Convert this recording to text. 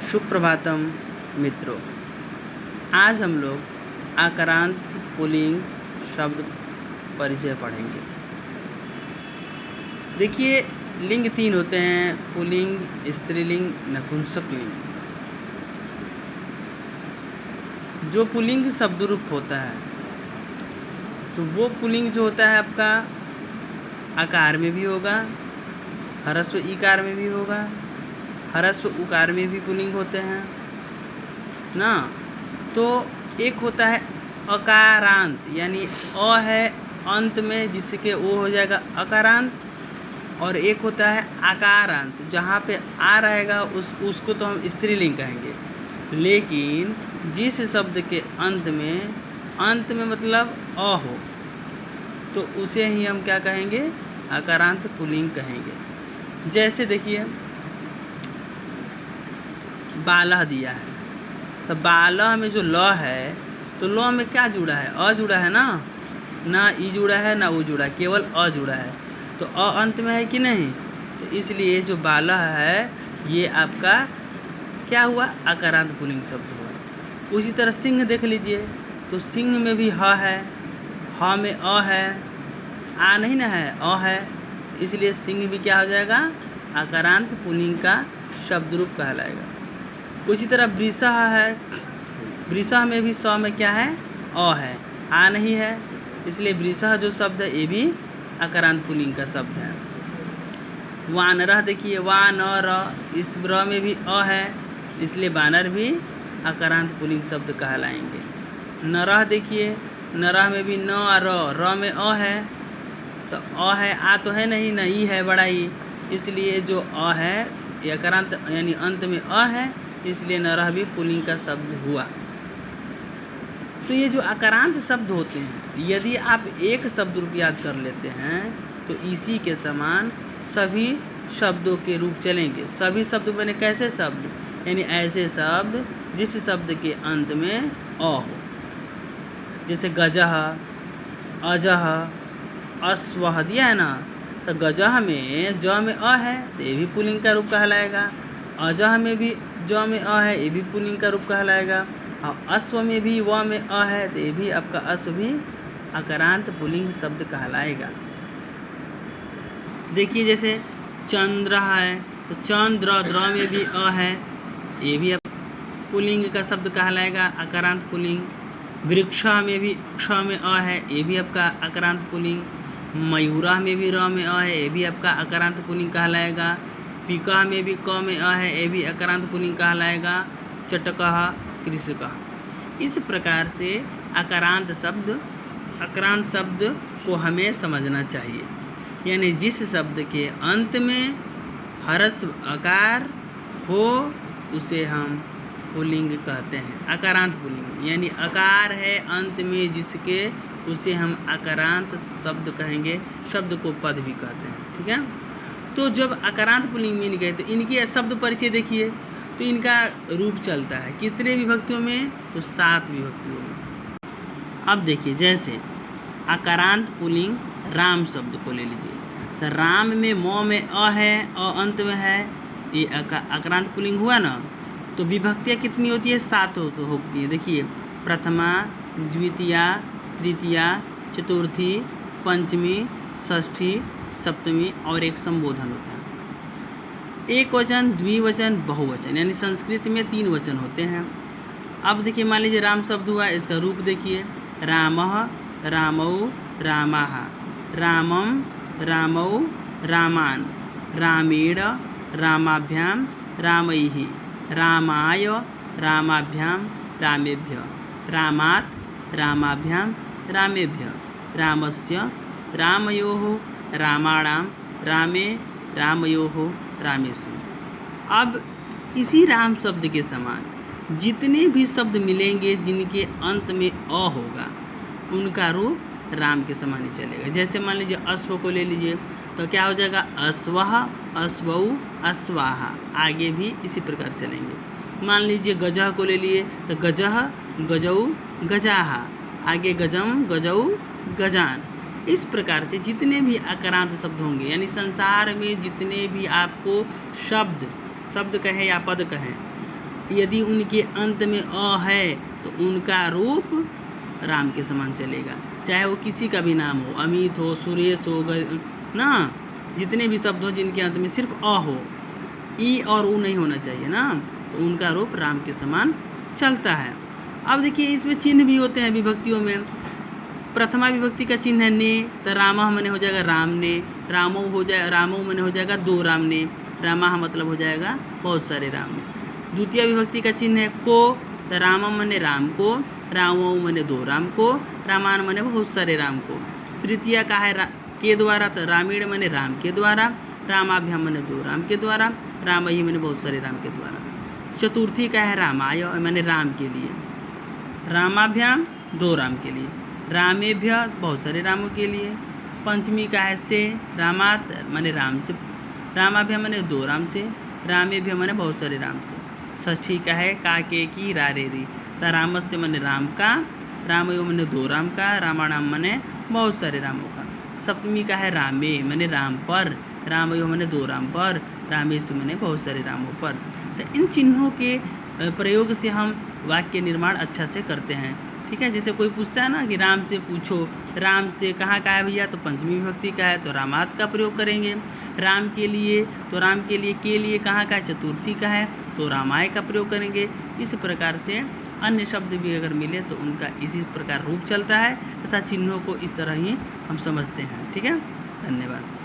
सुप्रभातम मित्रों। आज हम लोग आकारांत पुल्लिंग शब्द परिचय पढ़ेंगे। देखिए, लिंग 3 होते हैं: पुल्लिंग, स्त्रीलिंग, नपुंसकलिंग। जो पुल्लिंग शब्द रूप होता है तो वो पुल्लिंग जो होता है आपका आकार में भी होगा, ह्रस्व ईकार में भी होगा, ह्रस्व उकार में भी पुल्लिंग होते हैं ना। तो एक होता है अकारांत, यानी अ है अंत में जिसके ओ हो जाएगा अकारांत, और एक होता है आकारांत, जहाँ पे आ रहेगा उसको तो हम स्त्रीलिंग कहेंगे। लेकिन जिस शब्द के अंत में मतलब अ हो तो उसे ही हम क्या कहेंगे? आकारांत पुल्लिंग कहेंगे। जैसे देखिए, बालह दिया है तो बालह में जो ल है तो ल में क्या जुड़ा है? अ जुड़ा है ना ई जुड़ा है ना ओ जुड़ा है, केवल अ जुड़ा है। तो अ अंत में है कि नहीं? तो इसलिए जो बालह है ये आपका क्या हुआ? आकारांत पुल्लिंग शब्द हुआ। उसी तरह सिंह देख लीजिए, तो सिंह में भी ह है, ह में अ है, आ नहीं ना है, अ है, इसलिए सिंह भी क्या हो जाएगा? आकारांत पुल्लिंग का शब्द रूप कहलाएगा। उसी तरह वृषह है, वृषह में भी स में क्या है? अ है, आ नहीं है, इसलिए वृषह जो शब्द है ये भी आकारांत पुल्लिंग का शब्द है। वानरह देखिए, वानर, इस र में भी अ है, इसलिए वानर भी आकारांत पुल्लिंग शब्द कहलाएंगे। नरह देखिए, नरह में भी न र में अ है, तो अ है, आ तो है नहीं, न ई है बड़ा ई, इसलिए जो अ है ये आकारांत यानी अंत में अ है, इसलिए नरह भी पुल्लिंग का शब्द हुआ। तो ये जो आकारांत शब्द होते हैं, यदि आप एक शब्द रूप याद कर लेते हैं तो इसी के समान सभी शब्दों के रूप चलेंगे। सभी शब्द बने कैसे शब्द? यानी ऐसे शब्द जिस शब्द के अंत में अ हो। जैसे गजह, अजह, अश्वह दिया है ना, तो गजह में ज में अ है तो ये भी पुल्लिंग का रूप कहलाएगा। अजह में भी ज में अ है, ये भी पुल्लिंग का रूप कहलाएगा। और अश्व में भी व में अ है तो ये भी आपका अश्व भी आकारांत पुल्लिंग शब्द कहलाएगा। देखिए, जैसे चंद्र है तो चंद्र, द्र में भी अ है, ये भी पुल्लिंग का शब्द कहलाएगा, आकारांत पुल्लिंग। वृक्ष में भी क्ष में अ है, ये भी आपका आकारांत पुल्लिंग। मयूरा में भी र में अ है, ये भी आपका आकारांत पुल्लिंग कहलाएगा। पिका में भी क में अ है, ये भी आकारांत पुल्लिंग कहलाएगा। चटकह, कृषकः। इस प्रकार से आकारांत शब्द को हमें समझना चाहिए, यानी जिस शब्द के अंत में ह्रस्व आकार हो उसे हम पुल्लिंग कहते हैं, आकारांत पुल्लिंग। यानी आकार है अंत में जिसके, उसे हम आकारांत शब्द कहेंगे, शब्द को पद भी कहते हैं। ठीक है। तो जब आकारांत पुल्लिंग मिल गए तो इनके शब्द परिचय देखिए, तो इनका रूप चलता है कितने विभक्तियों में? तो 7 विभक्तियों में। अब देखिए, जैसे आकारांत पुल्लिंग राम शब्द को ले लीजिए, तो राम में म में अ है, अ अंत में है, ये आकारांत पुल्लिंग हुआ ना। तो विभक्तियाँ कितनी होती है? 7 होती है। देखिए, प्रथमा, द्वितीया, तृतीया, चतुर्थी, पंचमी, षष्ठी, सप्तमी और एक संबोधन होता है। एक वचन, द्विवचन, बहुवचन, यानी संस्कृत में 3 वचन होते हैं। अब देखिए, मान लीजिए राम शब्द हुआ, इसका रूप देखिए, रामः, रामौ, रामाः, रामं, रामौ, रामान्, रामेण, रामाभ्यां, रामैः, रामाय, रामाभ्यां, रामेभ्यः, रामात्, रामाभ्यां, रामेभ्यः, रामस्य, रामयोः, रामाणां, रामे, रामयोः, रामेषु। अब इसी राम शब्द के समान जितने भी शब्द मिलेंगे जिनके अंत में अ होगा उनका रूप राम के समान ही चलेगा। जैसे मान लीजिए अश्व को ले लीजिए, तो क्या हो जाएगा? अश्वः, अश्वौ, अश्वाहा। आगे भी इसी प्रकार चलेंगे। मान लीजिए गजह को ले लिए, तो गजह, गजौ, गजाहा। आगे गजम, गजौ, गजान। इस प्रकार से जितने भी आकारांत शब्द होंगे, यानी संसार में जितने भी आपको शब्द कहें या पद कहें, यदि उनके अंत में अ है तो उनका रूप राम के समान चलेगा, चाहे वो किसी का भी नाम हो, अमित हो, सुरेश हो, ना, जितने भी शब्द हो जिनके अंत में सिर्फ अ हो, ई और उ नहीं होना चाहिए ना, तो उनका रूप राम के समान चलता है। अब देखिए इसमें चिन्ह भी होते हैं विभक्तियों में। प्रथमा विभक्ति का चिन्ह है ने, तो रामा मने हो जाएगा राम ने, रामो हो जाए, रामो मने हो जाएगा दो राम ने, रामा मतलब हो जाएगा बहुत सारे राम ने। द्वितीय विभक्ति का चिन्ह है को, तो रामा मने राम को, रामो मने दो राम को, रामान मने बहुत सारे राम को। तृतीय का है के द्वारा, तो रामीण मने राम के द्वारा, रामाभ्याम मने दो राम के द्वारा, रामही मने बहुत सारे राम के द्वारा। चतुर्थी का है रामाय मने राम के लिए, रामाभ्याम दो राम के लिए, रामेभ्य बहुत सारे रामों के लिए। पंचमी का है से, रामात मने राम से, रामाभ्य मने दो राम से, रामेभ्य मने बहुत सारे राम से। षष्ठी का है का के की रा रे री, तो रामस्य मने राम का, रामयो मने दो राम का, रामाणाम मने बहुत सारे रामों का। सप्तमी का है रामे मने राम पर, रामयो मने दो राम पर, रामेशु मने बहुत सारे रामों पर। तो इन चिन्हों के प्रयोग से हम वाक्य निर्माण अच्छा से करते हैं। ठीक है, जैसे कोई पूछता है ना कि राम से पूछो, राम से कहाँ का है भैया, तो पंचमी विभक्ति का है, तो रामात का प्रयोग करेंगे। राम के लिए, तो राम के लिए कहाँ का है, चतुर्थी का है, तो रामाय का प्रयोग करेंगे। इस प्रकार से अन्य शब्द भी अगर मिले तो उनका इसी प्रकार रूप चलता है तथा चिन्हों को इस तरह ही हम समझते हैं। ठीक है, धन्यवाद।